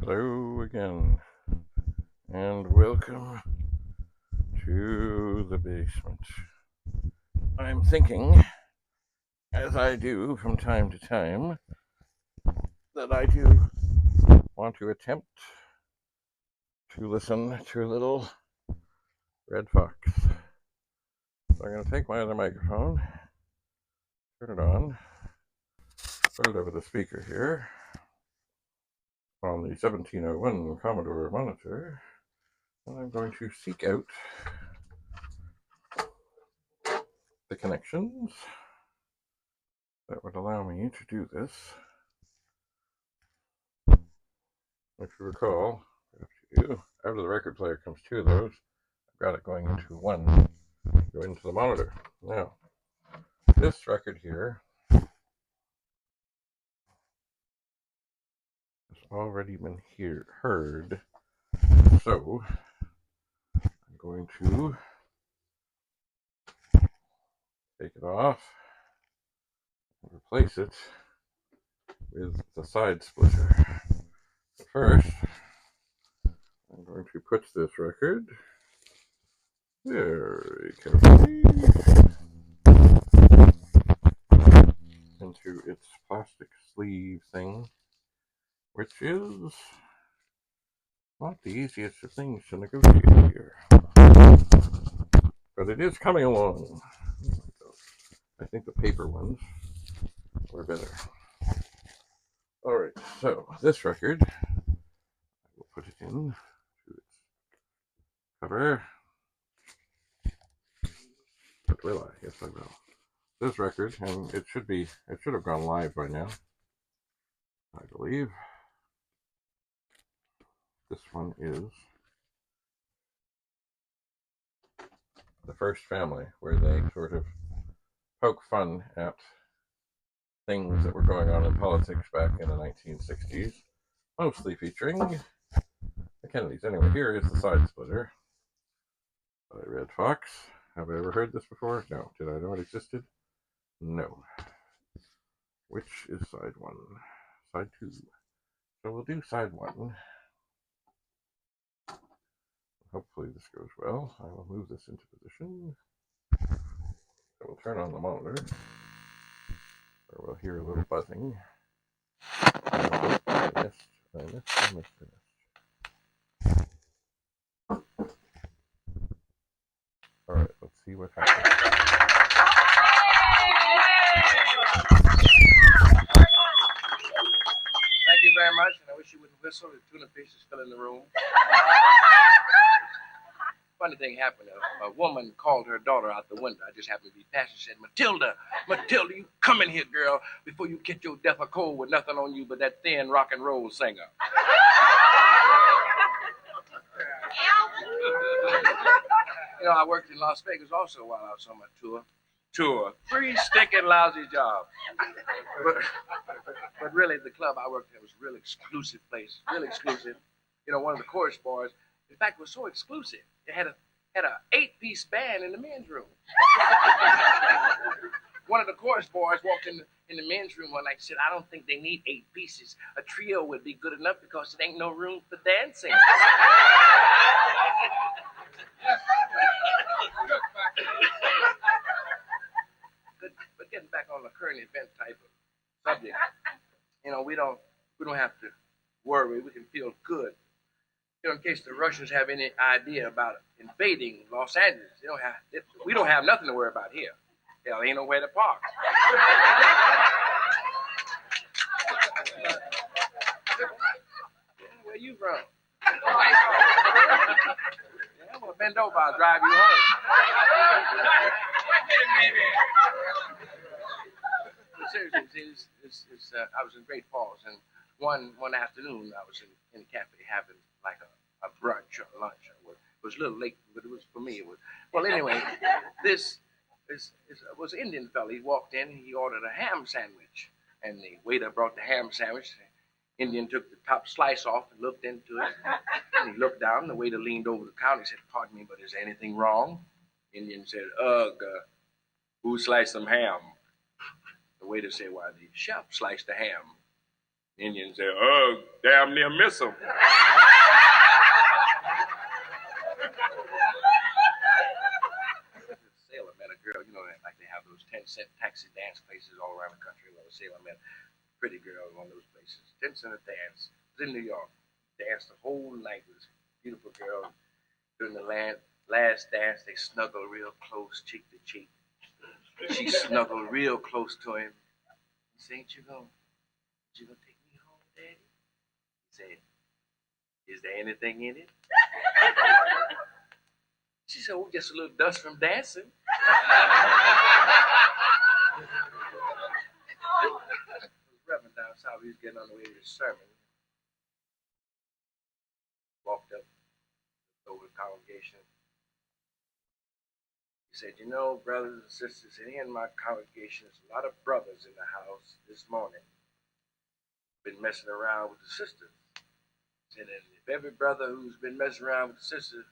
Hello again, and welcome to the basement. I'm thinking, as I do from time to time, that I do want to attempt to listen to a little Red Fox. So I'm going to take my other microphone, turn it on, put it over the speaker here on the 1701 Commodore monitor, and I'm going to seek out the connections that would allow me to do this. If you recall, out of the record player comes two of those. I've got it going into one, go into the monitor. Now, this record here has already been heard, so I'm going to take it off and replace it with the Sidesplitter. But first, I'm going to put this record very carefully into its plastic sleeve thing, which is not the easiest of things to negotiate here. But it is coming along. I think the paper ones were better. Alright, so this record, I will put it in to its cover. But will I? Yes, I will. This record, and it should have gone live by now, I believe. This one is the first family, where they sort of poke fun at things that were going on in politics back in the 1960s, mostly featuring the Kennedys. Anyway, here is the Sidesplitter by Red Fox. Have I ever heard this before? No. Did I know it existed? No. Which is side one? Side two. So we'll do side one. Hopefully this goes well. I will move this into position. I will turn on the monitor. Or we'll hear a little buzzing. I missed. Alright, let's see what happens. Thank you very much, and I wish you wouldn't whistle. The tuna fish is still in the room. Funny thing happened. A woman called her daughter out the window. I just happened to be passing. She said, Matilda, you come in here, girl, before you catch your death of cold with nothing on you but that thin rock and roll singer. I worked in Las Vegas also while I was on my tour. Free stinking lousy job. But really, the club I worked at was a real exclusive place. Real exclusive. One of the chorus boys, in fact, was so exclusive. They had a 8-piece band in the men's room. One of the chorus boys walked in the men's room one night and said, I don't think they need 8 pieces. A trio would be good enough because there ain't no room for dancing. But getting back on the current event type of subject, we don't have to worry. We can feel good. In case the Russians have any idea about invading Los Angeles, we don't have nothing to worry about here. Hell, ain't nowhere to park. Where you from? Yeah, well, bend over, I'll drive you home. Seriously, I was in Great Falls, and one afternoon I was in a cafe having like a brunch or lunch. It was a little late, but it was for me. Well, anyway, this was an Indian fella. He walked in, and he ordered a ham sandwich, and the waiter brought the ham sandwich. The Indian took the top slice off and looked into it. And he looked down. The waiter leaned over the counter. He said, "Pardon me, but is there anything wrong?" The Indian said, "Ugh, who sliced some ham?" The waiter said, "Why, the chef sliced the ham." Indian said, oh, damn near miss him. Sailor met a girl, you know, like they have those 10-cent taxi dance places all around the country. Well, a sailor met a pretty girl in one of those places. 10 cent a dance. It was in New York. Danced the whole night with this beautiful girl. During the last dance, they snuggled real close, cheek to cheek. She snuggled real close to him. He said, ain't you gonna take me home, Daddy? He said, is there anything in it? She said, oh, just a little dust from dancing. Reverend down south, he was getting on the way to his sermon. Walked up over the congregation. He said, you know, brothers and sisters, here in my congregation, there's a lot of brothers in the house this morning. Been messing around with the sisters. He said, and if every brother who's been messing around with the sisters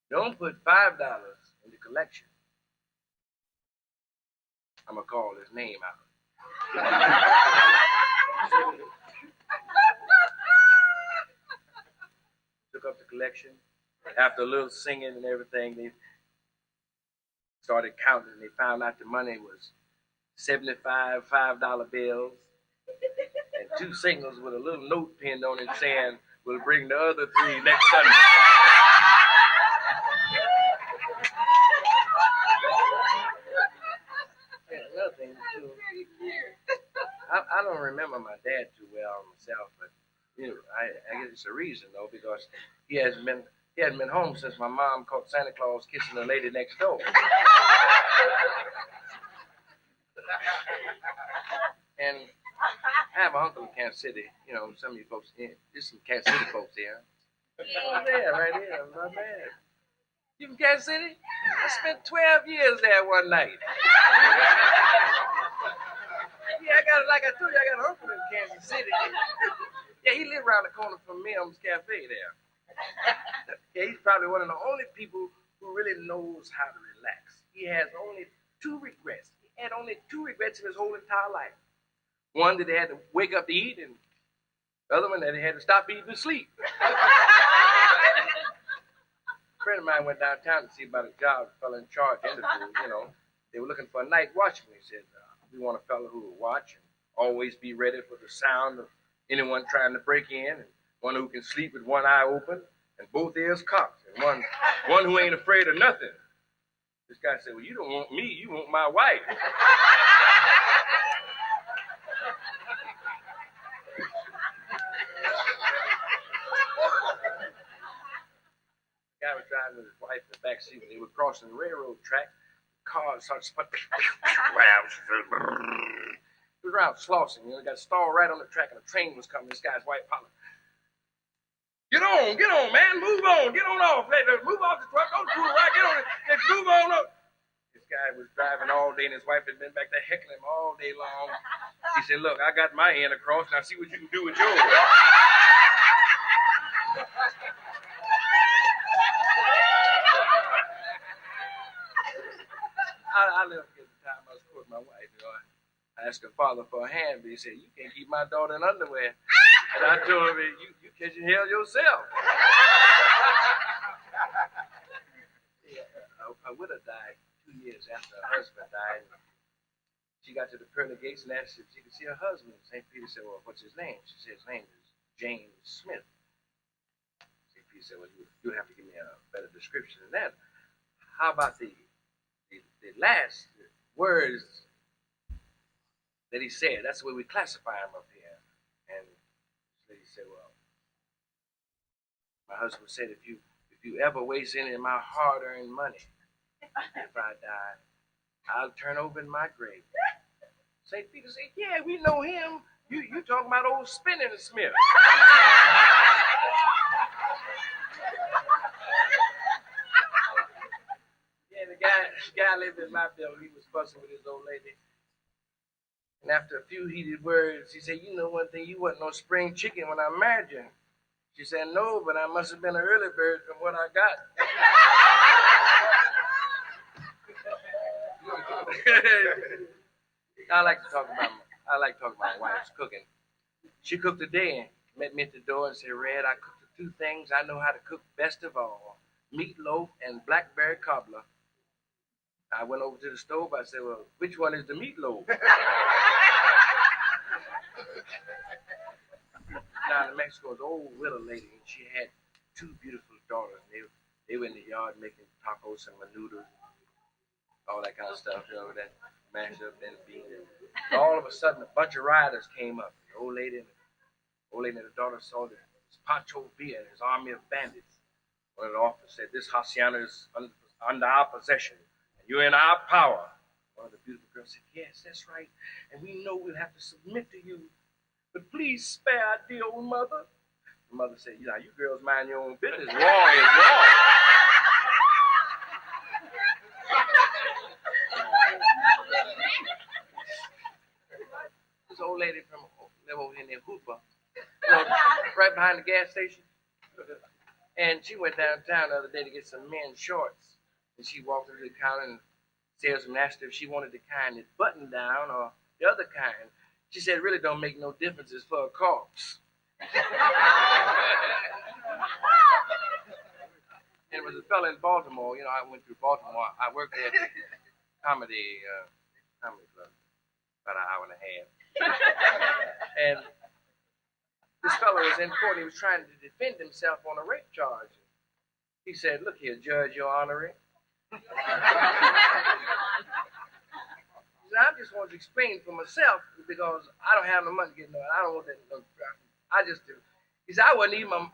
don't put $5 in the collection, I'm going to call his name out. Took up the collection. After a little singing and everything, they started counting. They found out the money was 75 $5 bills and 2 singles with a little note pinned on it saying, we'll bring the other 3 next Sunday. Another thing, too, I don't remember my dad too well myself, but you know, I guess it's a reason though, because he hadn't been home since my mom caught Santa Claus kissing the lady next door. And I have an uncle in Kansas City. You know, some of you folks, there's some Kansas City folks here. Oh, there, right here, not bad. You from Kansas City? I spent 12 years there one night. Yeah, like I told you, I got an uncle in Kansas City. Yeah, he lived around the corner from Mim's Cafe there. Yeah, he's probably one of the only people who really knows how to relax. He has only 2 regrets. He had only 2 regrets in his whole entire life. One that he had to wake up to eat, and the other one that he had to stop eating to sleep. A friend of mine went downtown to see about a job, a fellow in charge interview, you know. They were looking for a night watchman. He said, we want a fellow who will watch and always be ready for the sound of anyone trying to break in, and one who can sleep with one eye open and both ears cocked, and one who ain't afraid of nothing. This guy said, well, you don't want me, you want my wife. The guy was driving with his wife in the back seat. When they were crossing the railroad track, cars started spun. It was around Slauson, you know, got stalled right on the track, and a train was coming. This guy's wife hollered, get on, man, move on, get on off. Move off the truck, don't fool around, get on it, move on up. This guy was driving all day, and his wife had been back there heckling him all day long. He said, look, I got my end across, now see what you can do with yours. I never forget the time I was courting my wife, you know. I asked her father for a hand, but he said, you can't keep my daughter in underwear. And I told him, you catching hell yourself. A widow died 2 years after her husband died. She got to the pearly gates and asked if she could see her husband. St. Peter said, well, what's his name? She said, his name is James Smith. St. Peter said, well, you'll have to give me a better description than that. How about the last words that he said? That's the way we classify him up here. And this lady said, well, my husband said, if you ever waste any of my hard-earned money, if I die, I'll turn over in my grave. St. Peter said, yeah, we know him. You talking about old Spinning Smith. Yeah, the guy lived in my building. He was fussing with his old lady. And after a few heated words, he said, you know one thing, you wasn't no spring chicken when I married you. She said, no, but I must have been an early bird from what I got. I like to talk about my wife's cooking. She cooked a day and met me at the door and said, Red, I cooked the two things I know how to cook best of all, meatloaf and blackberry cobbler. I went over to the stove. I said, well, which one is the meatloaf? Now, in Mexico, was an old widow lady, and she had two beautiful daughters. And they were in the yard making tacos and menudo, all that kind of stuff, that mashed up and beans. And all of a sudden, a bunch of riders came up. The old lady and the daughter saw this Pancho Villa and his army of bandits. One of the officers said, this hacienda is under our possession, and you're in our power. One of the beautiful girls said, yes, that's right, and we know we'll have to submit to you, but please spare our dear old mother. The mother said, you girls mind your own business. War is war. This old lady from live over here near Hooper, right behind the gas station. And she went downtown the other day to get some men's shorts. And she walked into the counter and salesman asked her if she wanted the kind that's buttoned down or the other kind. She said, it really don't make no difference. It's for a corpse. And it was a fella in Baltimore. I went through Baltimore. I worked there at the comedy club about an hour and a half. And this fellow was in court. He was trying to defend himself on a rape charge. He said, look here, Judge, Your Honor. I just want to explain for myself because I don't have no money to get no. I don't want that. I just do. He said I wasn't even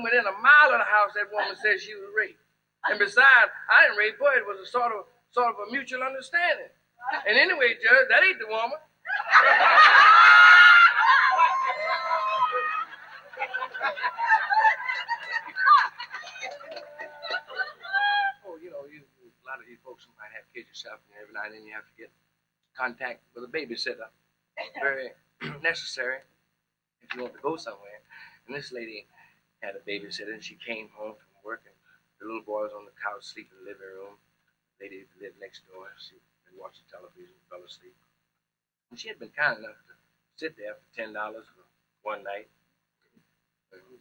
within a mile of the house that woman said she was raped. And besides, I didn't rape her. It was a sort of a mutual understanding. And anyway, Judge, that ain't the woman. Oh, a lot of you folks might have kids yourself, and every now and then you have to get contact with a babysitter. Very necessary if you want to go somewhere. And this lady had a babysitter, and she came home from work, and the little boy was on the couch sleeping in the living room. The lady lived next door. She had been watching television, fell asleep. And she had been kind enough to sit there for $10 for one night.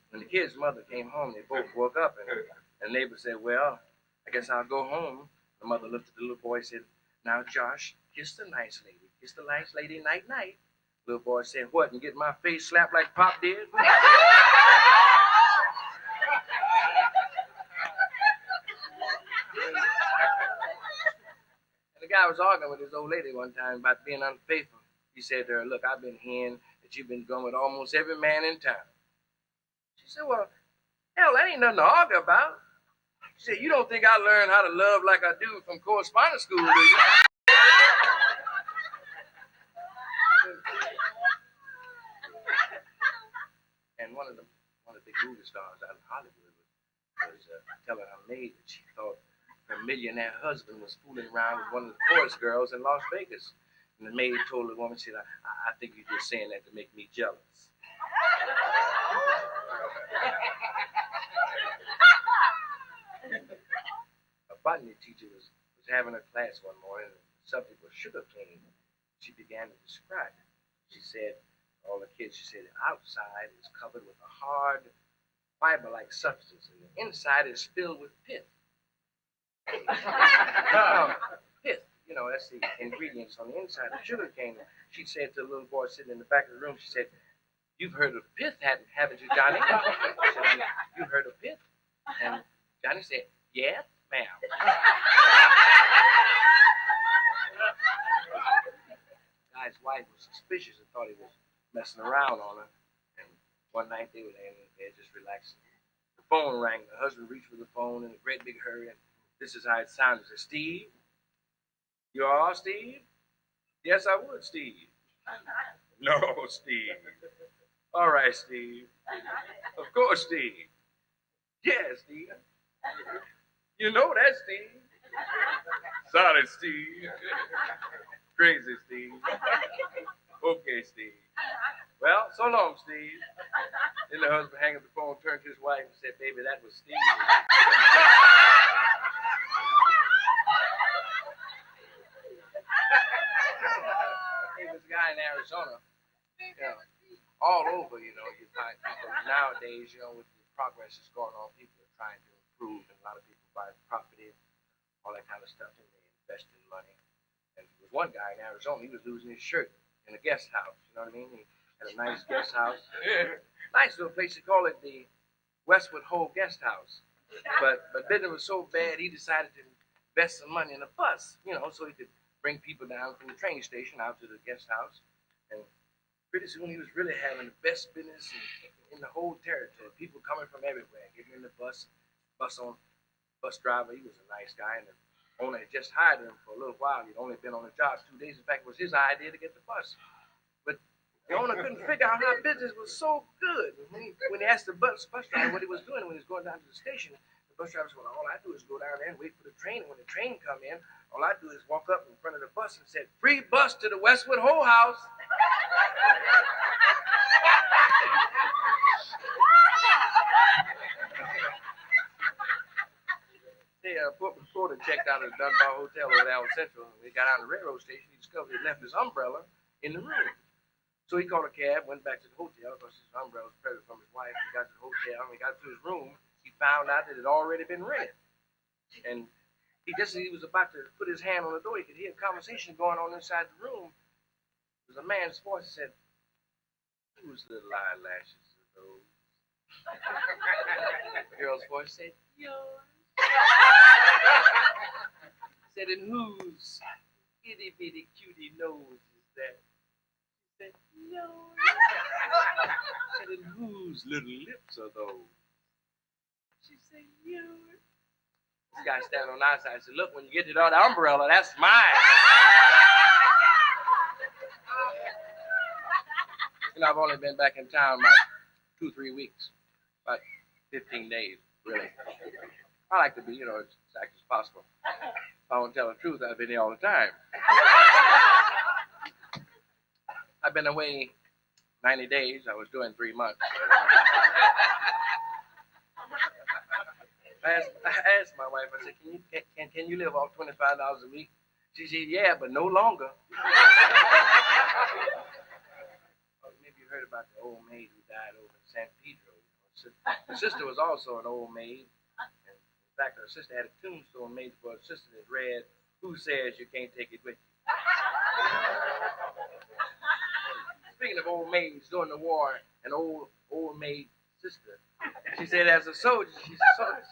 When the kid's mother came home, they both woke up, and the neighbor said, well, I guess I'll go home. The mother looked at the little boy and said, now, Josh, kiss the nice lady. Kiss the nice lady, night, night. Little boy said, what, and get my face slapped like Pop did? And the guy was arguing with his old lady one time about being unfaithful. He said to her, look, I've been hearing that you've been going with almost every man in town. She said, well, hell, that ain't nothing to argue about. She said, you don't think I learned how to love like I do from correspondence school, do you? And one of the big movie stars out of Hollywood was telling her maid that she thought her millionaire husband was fooling around with one of the chorus girls in Las Vegas. And the maid told the woman, she said, I think you're just saying that to make me jealous. A botany teacher was having a class one morning, and the subject was sugar cane. She began to describe it. She said, all the kids, she said, the outside is covered with a hard, fiber-like substance, and the inside is filled with pith. Pith, that's the ingredients on the inside of sugar cane. She said to the little boy sitting in the back of the room, she said, you've heard of pith, haven't you, Johnny? She said, you've heard of pith? And Johnny said, yes, ma'am. The guy's wife was suspicious and thought he was messing around on her. And one night they were laying in bed just relaxing. The phone rang. The husband reached for the phone in a great big hurry. And this is how it sounded. He said, Steve? You are, Steve? Yes, I would, Steve. No, Steve. All right, Steve. Of course, Steve. Yeah, Steve. You know that, Steve. Sorry, Steve. Crazy, Steve. Okay, Steve. Well, so long, Steve. Then the husband hung up the phone, turned to his wife and said, baby, that was Steve. There was a guy in Arizona. all over, you find people nowadays, with the progress that's going on, people are trying to improve, and a lot of people buy property, all that kind of stuff, and they invest in money. And there was one guy in Arizona, he was losing his shirt in a guest house, you know what I mean? He had a nice guest house. Nice little place, they call it the Westwood Ho Guest House. But business was so bad, he decided to invest some money in a bus, so he could bring people down from the train station out to the guest house. And pretty soon he was really having the best business in the whole territory. People coming from everywhere, getting in the bus driver. He was a nice guy, and the owner had just hired him for a little while. He'd only been on the job 2 days. In fact, it was his idea to get the bus. But the owner couldn't figure out how business was so good. When he asked the bus driver what he was doing when he was going down to the station, the bus driver said, well, all I do is go down there and wait for the train. And when the train come in, all I do is walk up in front of the bus and say, free bus to the Westwood Ho House. They put Florida checked out at the Dunbar Hotel over there on Central. When he got out of the railroad station, he discovered he left his umbrella in the room. So he called a cab, went back to the hotel because his umbrella was present from his wife. He got to the hotel, and he got to his room. He found out that it had already been rented. And just as he was about to put his hand on the door, he could hear a conversation going on inside the room. There was a man's voice that said, whose little eyelashes are those? The girl's voice said, yours. Said, and whose itty bitty cutie nose is that? She said, yours. Said, and whose little lips are those? She said, yours. This guy standing on our side said, look, when you get to the other umbrella, that's mine. I've only been back in town about 2-3 weeks, about 15 days, really. I like to be, as exact as possible. If I won't tell the truth, I've been here all the time. I've been away 90 days. I was doing 3 months. I asked my wife, I said, can you live off $25 a week? She said, yeah, but no longer. Maybe you heard about the old maid who died over in San Pedro. Her sister was also an old maid. In fact, her sister had a tombstone made for her sister that read, who says you can't take it with you? Speaking of old maids, during the war, an old maid sister, she said, as a soldier,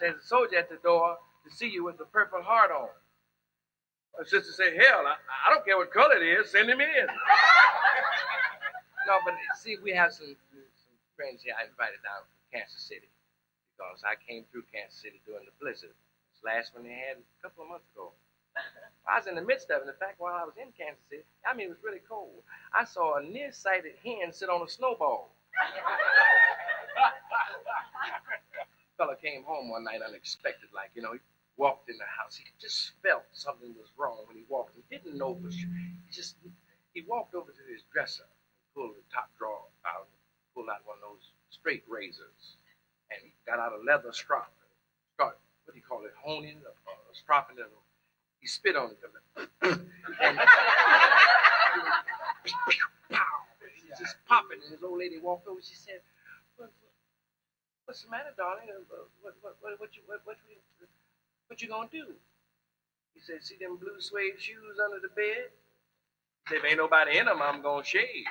a soldier at the door to see you with the purple heart on. Her sister said, hell, I don't care what color it is, send him in. No, but see, we have some friends here I invited down from Kansas City. Because I came through Kansas City during the blizzard. This last one they had a couple of months ago. I was in the midst of it. In fact, while I was in Kansas City, it was really cold. I saw a nearsighted hen sit on a snowball. Fella came home one night unexpected, he walked in the house. He just felt something was wrong when he walked. He didn't know for sure. He walked over to his dresser and pulled the top drawer out and pulled out one of those straight razors. And he got out a leather strop and started, honing, stropping it. He spit on it. And he just popping. And his old lady walked over. She said, what's the matter, darling? What you gonna do? He said, see them blue suede shoes under the bed? He said, if ain't nobody in them, I'm gonna shave.